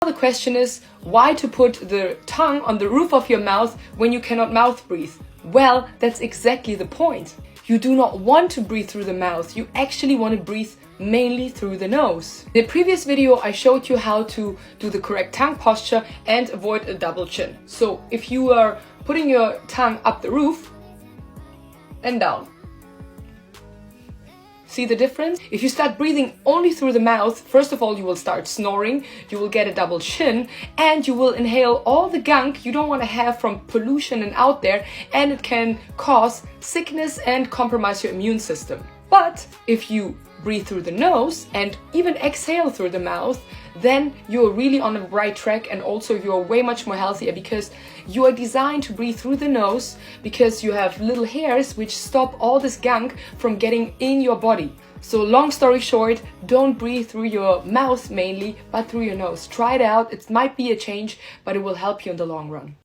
The question is, why to put the tongue on the roof of your mouth when you cannot mouth breathe? Well, that's exactly the point. You do not want to breathe through the mouth, you actually want to breathe mainly through the nose. In the previous video I showed you how to do the correct tongue posture and avoid a double chin. So if you are putting your tongue up the roof and down, see the difference? If you start breathing only through the mouth, first of all you will start snoring, you will get a double chin, and you will inhale all the gunk you don't want to have from pollution and out there, and it can cause sickness and compromise your immune system. But if you breathe through the nose and even exhale through the mouth, then you're really on the right track, and also you're way much more healthier because you are designed to breathe through the nose because you have little hairs which stop all this gunk from getting in your body. So long story short, don't breathe through your mouth mainly, but through your nose. Try it out. It might be a change, but it will help you in the long run.